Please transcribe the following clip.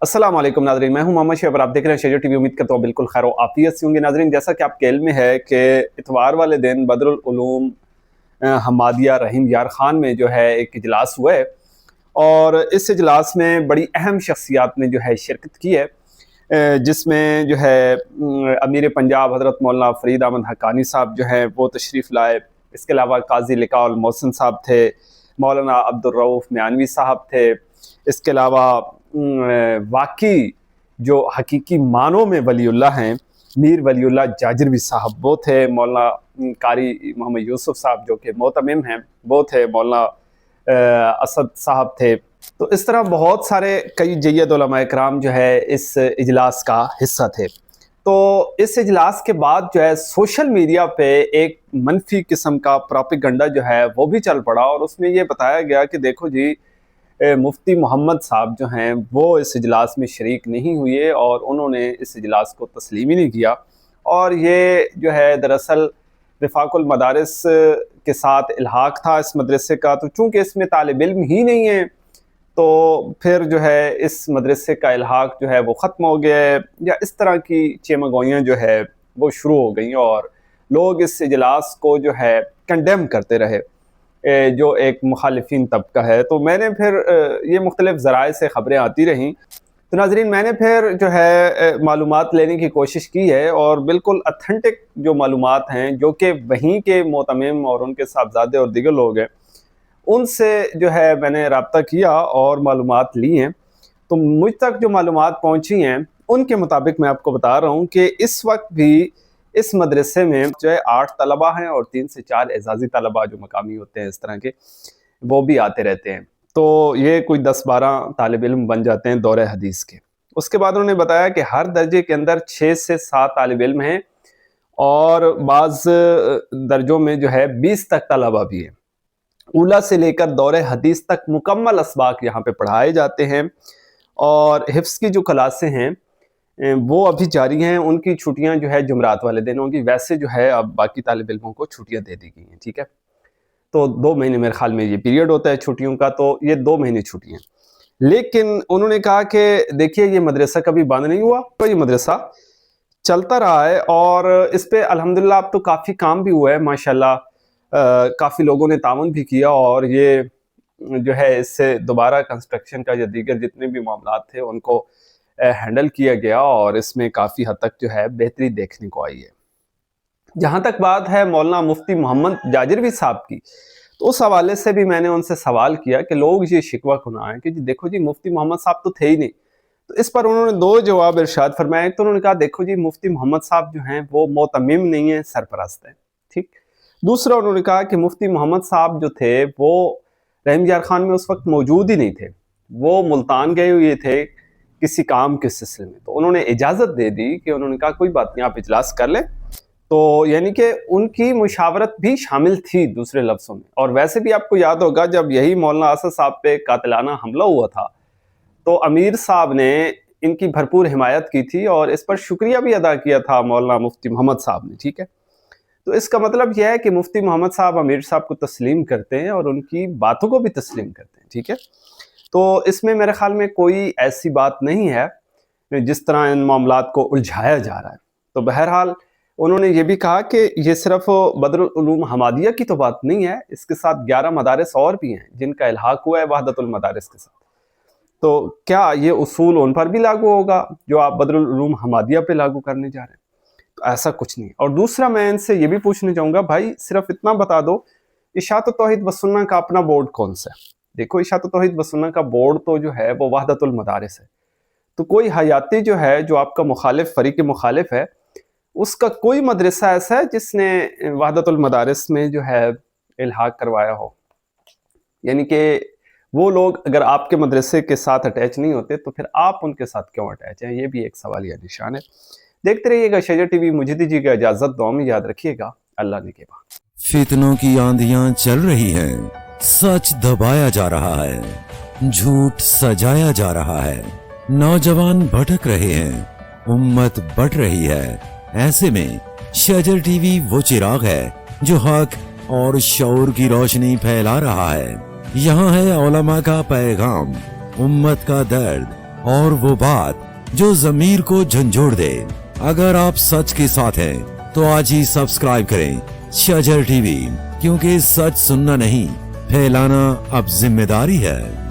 अस्सलाम वालेकुम नाज़रीन, मैं हूं मोहम्मद शेख और आप देख रहे हैं शेजर टीवी। उम्मीद करता हूं बिल्कुल खैर आफियत से होंगे। नाज़रीन, जैसा कि आपके इल्म में है कि इतवार वाले दिन बदरुल उलूम हमादिया रहीम यार खान में जो है एक इजलास हुआ है और इस इजलास में बड़ी अहम शख्सियात ने जो है शिरकत की है, जिसमें जो है अमीर पंजाब हज़रत मौलाना फ़रीद अहमद हक्कानी साहब जो है वो तशरीफ़ लाए। इसके अलावा काजी लिकाउल मोहसिन साहब थे, मौलाना अब्दुल रऊफ़ मियानवी साहब थे। इसके अलावा वाकई जो हकीकी मानों में वलीउल्लाह हैं मीर वलीउल्लाह जाजरवी साहब वो थे। मौलाना कारी मोहम्मद यूसुफ साहब जो कि मोतमिम हैं वो थे। मौलाना असद साहब थे। तो इस तरह बहुत सारे कई जय्यद उलमा इकराम जो है इस इजलास का हिस्सा थे। तो इस इजलास के बाद जो है सोशल मीडिया पे एक मनफी किस्म का प्रोपेगेंडा जो है वो भी चल पड़ा और उसमें ये बताया गया कि देखो जी, मुफ्ती मोहम्मद साहब जो हैं वो इस इजलास में शरीक नहीं हुए और उन्होंने इस इजलास को तस्लीम ही नहीं किया। और ये जो है दरअसल रिफाकुल मदारिस के साथ इल्हाक था इस मदरसे का, तो चूँकि इसमें तालिब इल्म ही नहीं है तो फिर जो है इस मदरसे का इल्हाक जो है वो ख़त्म हो गया है, या इस तरह की चेमगोइयाँ जो है वो शुरू हो गई और लोग इस इजलास को जो है कंडेम करते रहे, जो एक मुखालिफिन तबका है। तो मैंने फिर ये मुख्तलिफ़ ज़राए से ख़बरें आती रहीं, तो नाज़रीन मैंने फिर जो है मालूमात लेने की कोशिश की है और बिल्कुल अथेंटिक जो मालूमात हैं जो कि वहीं के मोतमिम और उनके साहबजादे और दीगर लोग हैं उनसे जो है मैंने रब्ता किया और मालूमात ली हैं। तो मुझ तक जो मालूमात पहुँची हैं उनके मुताबिक मैं आपको बता रहा हूँ कि इस वक्त भी इस मदरसे में जो है 8 तलबा हैं और 3 से 4 एजाज़ी तलबा जो मकामी होते हैं इस तरह के, वो भी आते रहते हैं। तो ये कोई 10-12 तालिब इल्म बन जाते हैं दौरे हदीस के। उसके बाद उन्होंने बताया कि हर दर्जे के अंदर 6 से 7 तालिब इल्म हैं और बाज़ दर्जों में जो है 20 तक तलबा भी हैं। ऊला से लेकर दौरे हदीस तक मुकम्मल असबाक यहाँ पे पढ़ाए जाते हैं और हिफ्ज़ की जो क्लासें हैं वो अभी जारी हैं। उनकी छुट्टियां जो है जुमरात वाले दिन होंगी। वैसे जो है अब बाकी तालिब इल्मों को छुट्टियां दे दी गई हैं, ठीक है। तो 2 महीने मेरे ख्याल में ये पीरियड होता है छुट्टियों का, तो ये 2 महीने छुट्टियां। लेकिन उन्होंने कहा कि देखिए ये मदरसा कभी बंद नहीं हुआ, तो ये मदरसा चलता रहा है और इस पर अल्हम्दुलिल्लाह अब तो काफ़ी काम भी हुआ है माशाल्लाह। काफ़ी लोगों ने ताउन भी किया और ये जो है इससे दोबारा कंस्ट्रक्शन का या दीगर जितने भी मामलात थे उनको हैंडल किया गया और इसमें काफ़ी हद तक जो है बेहतरी देखने को आई है। जहाँ तक बात है मौलाना मुफ्ती मोहम्मद जाजरवी साहब की, तो उस हवाले से भी मैंने उनसे सवाल किया कि लोग ये शिकवा खुनाएं कि जी देखो जी मुफ्ती मोहम्मद साहब तो थे ही नहीं। तो इस पर उन्होंने 2 जवाब इरशाद फरमाए। तो उन्होंने कहा देखो जी मुफ्ती मोहम्मद साहब जो हैं वो मोतमिम नहीं है, सरपरस्त है, ठीक। दूसरा उन्होंने कहा कि मुफ्ती मोहम्मद साहब जो थे वो रहीम यार खान में उस वक्त मौजूद ही नहीं थे, वो मुल्तान गए हुए थे किसी काम के सिलसिले में। तो उन्होंने इजाज़त दे दी कि उन्होंने कहा कोई बात नहीं आप इजलास कर लें। तो यानी कि उनकी मुशावरत भी शामिल थी दूसरे लफ्ज़ों में। और वैसे भी आपको याद होगा जब यही मौलाना असद साहब पे कातिलाना हमला हुआ था तो अमीर साहब ने इनकी भरपूर हिमायत की थी और इस पर शुक्रिया भी अदा किया था मौलाना मुफ्ती मोहम्मद साहब ने, ठीक है। तो इसका मतलब यह है कि मुफ्ती मोहम्मद साहब अमीर साहब को तस्लीम करते हैं और उनकी बातों को भी तस्लीम करते हैं, ठीक है। तो इसमें मेरे ख्याल में कोई ऐसी बात नहीं है जिस तरह इन मामलात को उलझाया जा रहा है। तो बहरहाल उन्होंने ये भी कहा कि ये सिर्फ बदरुल उलूम हमादिया की तो बात नहीं है, इसके साथ 11 मदारिस और भी हैं जिनका इल्हाक हुआ है वहदतुल मदारिस के साथ। तो क्या ये उसूल उन पर भी लागू होगा जो आप बदरुल उलूम हमादिया पे लागू करने जा रहे हैं? तो ऐसा कुछ नहीं। और दूसरा मैं इनसे ये भी पूछना चाहूँगा, भाई सिर्फ इतना बता दो इशाअत तौहीद व सुन्ना का अपना बोर्ड कौन सा है? देखो इशाअत तौहीद व सुन्ना का बोर्ड तो जो है वो वहदतुल मदारिस है। तो कोई हयाती जो है जो आपका मुखालिफ फरीक मुखालिफ है उसका कोई मदरसा ऐसा है जिसने वहदतुल मदारिस में जो है इल्हाक करवाया हो? यानी कि वो लोग अगर आपके मदरसे के साथ अटैच नहीं होते तो फिर आप उनके साथ क्यों अटैच हैं? ये भी एक सवालिया निशान है। देखते रहिएगा शेजर टीवी। मुझे दीजिएगा इजाजत, दुआ में याद रखिएगा। अल्लाह निगहबान। फितनों की आंधियां चल रही हैं, सच दबाया जा रहा है, झूठ सजाया जा रहा है, नौजवान भटक रहे हैं, उम्मत बट रही है। ऐसे में शेजर टीवी वो चिराग है जो हक और शऊर की रोशनी फैला रहा है। यहाँ है उलमा का पैगाम, उम्मत का दर्द और वो बात जो ज़मीर को झंझोड़ दे। अगर आप सच के साथ हैं तो आज ही सब्सक्राइब करें शजर टीवी, क्योंकि सच सुनना नहीं, फैलाना अब जिम्मेदारी है।